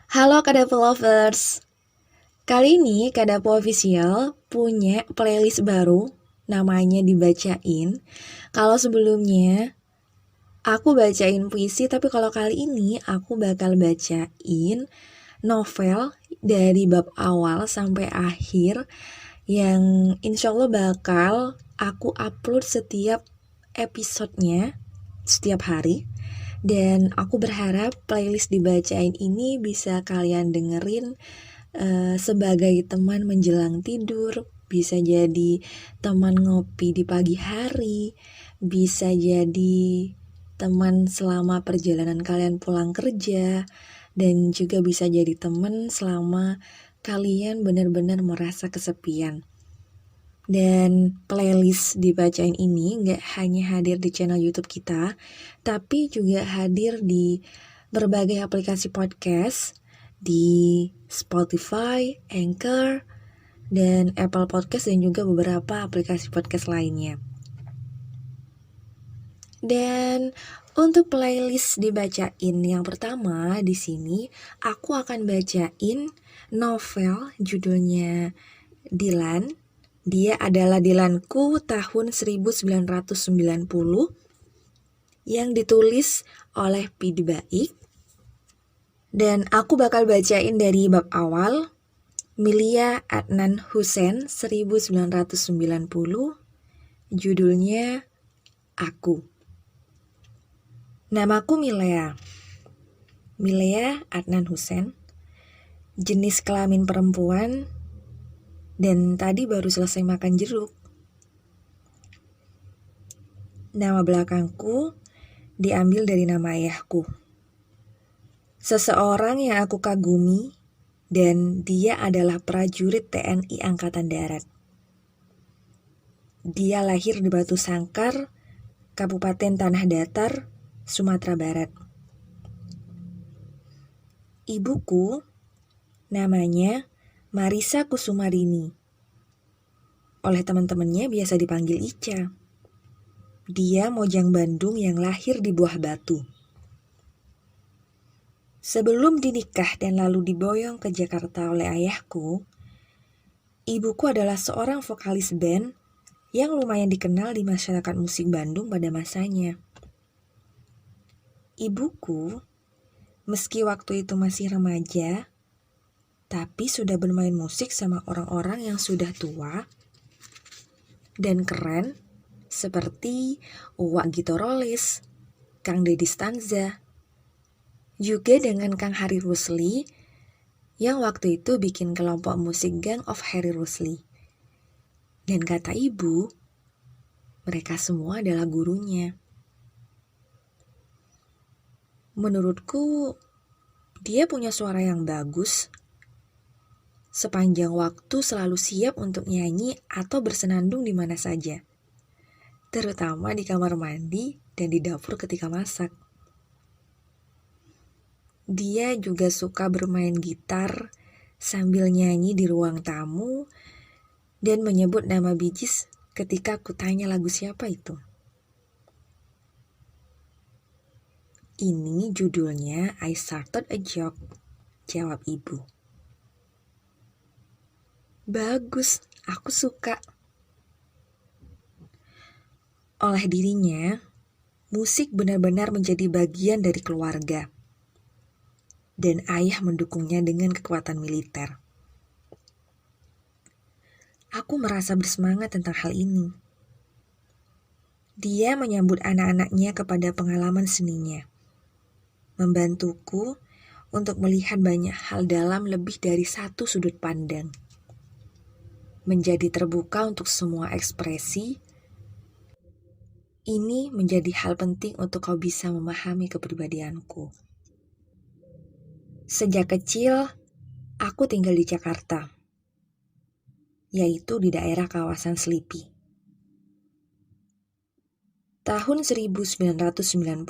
Halo Kadapo Lovers, kali ini Kadapo Official punya playlist baru namanya Dibacain. Kalau sebelumnya aku bacain puisi, tapi kalau kali ini aku bakal bacain novel dari bab awal sampai akhir yang insya Allah bakal aku upload setiap episodenya setiap hari. Dan aku berharap playlist Dibacain ini bisa kalian dengerin sebagai teman menjelang tidur, bisa jadi teman ngopi di pagi hari, bisa jadi teman selama perjalanan kalian pulang kerja, dan juga bisa jadi teman selama kalian benar-benar merasa kesepian. Dan playlist Dibacain ini gak hanya hadir di channel YouTube kita, tapi juga hadir di berbagai aplikasi podcast, di Spotify, Anchor, dan Apple Podcast, dan juga beberapa aplikasi podcast lainnya. Dan untuk playlist Dibacain yang pertama di sini, aku akan bacain novel judulnya Dilan. Dia adalah Dilanku tahun 1990 yang ditulis oleh Pidi Baik. Dan aku bakal bacain dari bab awal. Milia Adnan Hussein 1990. Judulnya Aku. Namaku Milea. Milea Adnan Hussein. Jenis kelamin perempuan. Dan tadi baru selesai makan jeruk. Nama belakangku diambil dari nama ayahku. Seseorang yang aku kagumi, dan dia adalah prajurit TNI Angkatan Darat. Dia lahir di Batu Sangkar, Kabupaten Tanah Datar, Sumatera Barat. Ibuku namanya Marisa Kusumarini. Oleh teman-temannya biasa dipanggil Ica. Dia mojang Bandung yang lahir di Buah Batu. Sebelum dinikah dan lalu diboyong ke Jakarta oleh ayahku, ibuku adalah seorang vokalis band yang lumayan dikenal di masyarakat musik Bandung pada masanya. Ibuku, meski waktu itu masih remaja, tapi sudah bermain musik sama orang-orang yang sudah tua dan keren seperti Uwak Gito Rolis, Kang Deddy Stanza, juga dengan Kang Harry Rusli yang waktu itu bikin kelompok musik Gang of Harry Rusli. Dan kata ibu, mereka semua adalah gurunya. Menurutku, dia punya suara yang bagus. Sepanjang waktu selalu siap untuk nyanyi atau bersenandung di mana saja. Terutama di kamar mandi dan di dapur ketika masak. Dia juga suka bermain gitar sambil nyanyi di ruang tamu dan menyebut nama Bee Gees ketika aku tanya lagu siapa itu. Ini judulnya I Started a Joke, jawab ibu. Bagus, aku suka. Oleh dirinya, musik benar-benar menjadi bagian dari keluarga. Dan ayah mendukungnya dengan kekuatan militer. Aku merasa bersemangat tentang hal ini. Dia menyambut anak-anaknya kepada pengalaman seninya. Membantuku untuk melihat banyak hal dalam lebih dari satu sudut pandang. Menjadi terbuka untuk semua ekspresi. Ini menjadi hal penting untuk kau bisa memahami kepribadianku. Sejak kecil, aku tinggal di Jakarta, yaitu di daerah kawasan Selipi. Tahun 1990,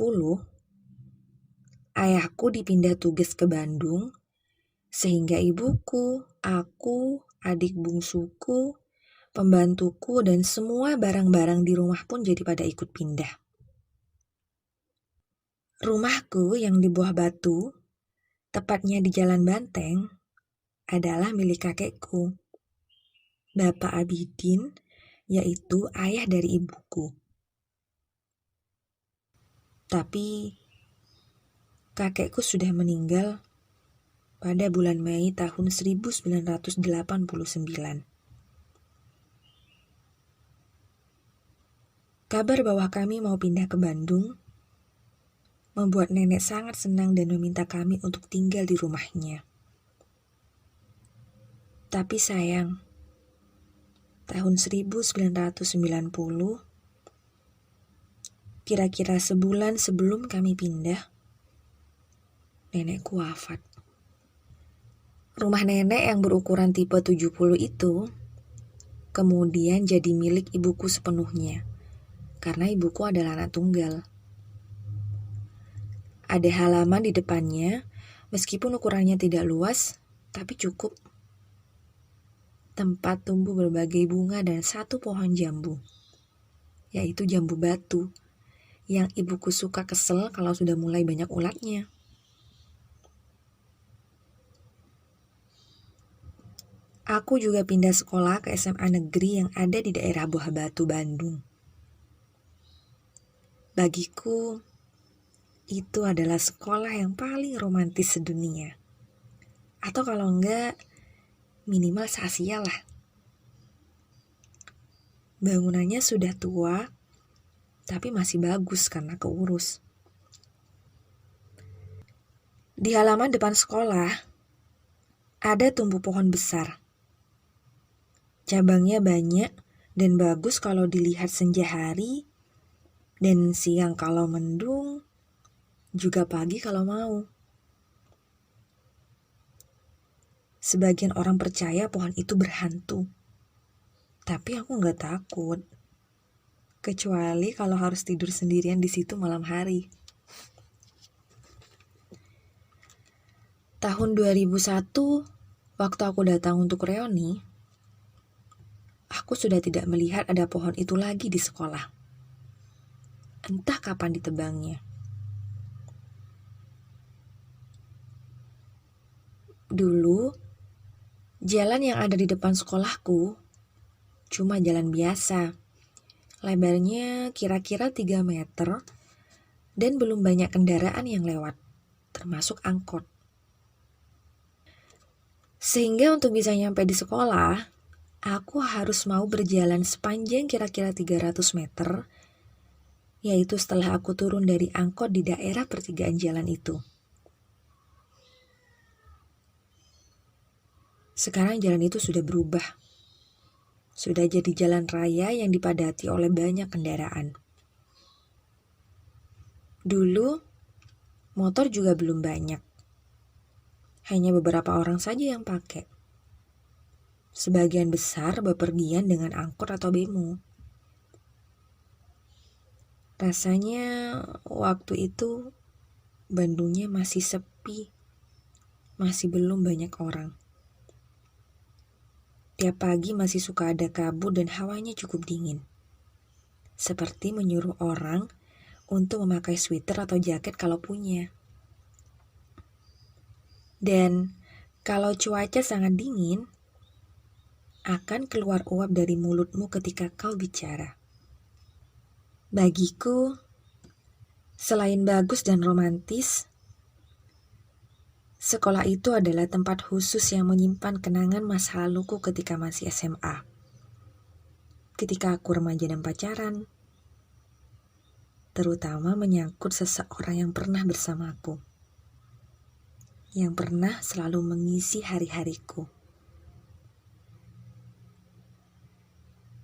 ayahku dipindah tugas ke Bandung, sehingga ibuku, aku, adik bungsuku, pembantuku, dan semua barang-barang di rumah pun jadi pada ikut pindah. Rumahku yang di Buah Batu tepatnya di Jalan Banteng, adalah milik kakekku, Bapak Abidin, yaitu ayah dari ibuku. Tapi kakekku sudah meninggal pada bulan Mei tahun 1989. Kabar bahwa kami mau pindah ke Bandung membuat nenek sangat senang dan meminta kami untuk tinggal di rumahnya. Tapi sayang, tahun 1990, kira-kira sebulan sebelum kami pindah, nenekku wafat. Rumah nenek yang berukuran tipe 70 itu kemudian jadi milik ibuku sepenuhnya, karena ibuku adalah anak tunggal. Ada halaman di depannya, meskipun ukurannya tidak luas, tapi cukup. Tempat tumbuh berbagai bunga dan satu pohon jambu, yaitu jambu batu, yang ibuku suka kesel kalau sudah mulai banyak ulatnya. Aku juga pindah sekolah ke SMA negeri yang ada di daerah Buah Batu, Bandung. Bagiku, itu adalah sekolah yang paling romantis sedunia. Atau kalau enggak, minimal se-Asia lah. Bangunannya sudah tua, tapi masih bagus karena keurus. Di halaman depan sekolah, ada tumbuh pohon besar. Cabangnya banyak dan bagus kalau dilihat senja hari, dan siang kalau mendung, juga pagi kalau mau. Sebagian orang percaya pohon itu berhantu, tapi aku nggak takut. Kecuali kalau harus tidur sendirian di situ malam hari. Tahun 2001, waktu aku datang untuk reuni, aku sudah tidak melihat ada pohon itu lagi di sekolah. Entah kapan ditebangnya. Dulu, jalan yang ada di depan sekolahku cuma jalan biasa. Lebarnya kira-kira 3 meter dan belum banyak kendaraan yang lewat, termasuk angkot. Sehingga untuk bisa nyampe di sekolah, aku harus mau berjalan sepanjang kira-kira 300 meter, yaitu setelah aku turun dari angkot di daerah pertigaan jalan itu. Sekarang jalan itu sudah berubah. Sudah jadi jalan raya yang dipadati oleh banyak kendaraan. Dulu, motor juga belum banyak. Hanya beberapa orang saja yang pakai. Sebagian besar bepergian dengan angkot atau bemo. Rasanya waktu itu Bandungnya masih sepi. Masih belum banyak orang. Tiap pagi masih suka ada kabut dan hawanya cukup dingin. Seperti menyuruh orang untuk memakai sweater atau jaket kalau punya. Dan kalau cuaca sangat dingin, akan keluar uap dari mulutmu ketika kau bicara. Bagiku, selain bagus dan romantis, sekolah itu adalah tempat khusus yang menyimpan kenangan masa laluku ketika masih SMA. Ketika aku remaja dan pacaran, terutama menyangkut seseorang yang pernah bersamaku, yang pernah selalu mengisi hari-hariku.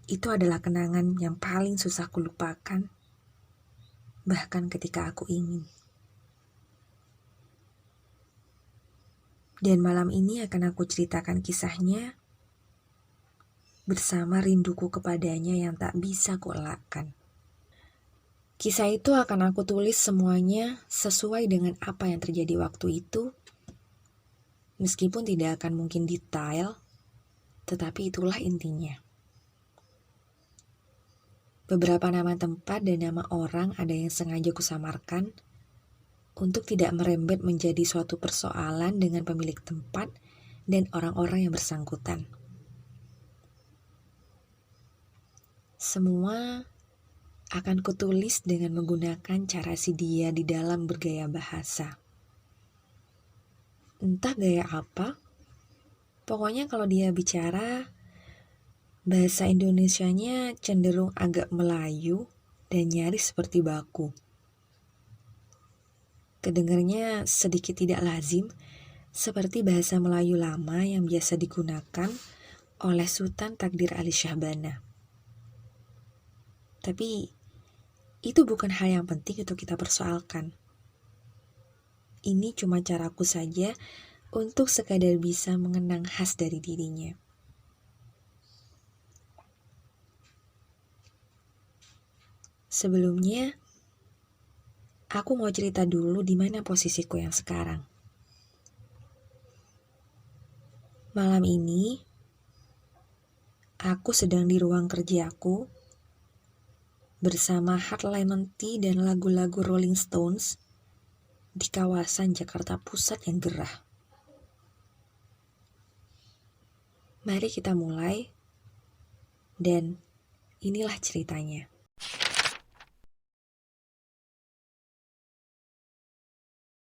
Itu adalah kenangan yang paling susah kulupakan, bahkan ketika aku ingin. Dan malam ini akan aku ceritakan kisahnya bersama rinduku kepadanya yang tak bisa kuelakkan. Kisah itu akan aku tulis semuanya sesuai dengan apa yang terjadi waktu itu, meskipun tidak akan mungkin detail, tetapi itulah intinya. Beberapa nama tempat dan nama orang ada yang sengaja kusamarkan, untuk tidak merembet menjadi suatu persoalan dengan pemilik tempat dan orang-orang yang bersangkutan. Semua akan kutulis dengan menggunakan cara si dia di dalam bergaya bahasa. Entah gaya apa, pokoknya kalau dia bicara, bahasa Indonesianya cenderung agak Melayu dan nyaris seperti baku. Kedengarnya sedikit tidak lazim, seperti bahasa Melayu lama yang biasa digunakan oleh Sultan Takdir Ali Syahbana. Tapi itu bukan hal yang penting untuk kita persoalkan. Ini cuma caraku saja untuk sekadar bisa mengenang khas dari dirinya. Sebelumnya, aku mau cerita dulu di mana posisiku yang sekarang. Malam ini, aku sedang di ruang kerjaku bersama Hard Lemon Tea dan lagu-lagu Rolling Stones di kawasan Jakarta Pusat yang gerah. Mari kita mulai, dan inilah ceritanya.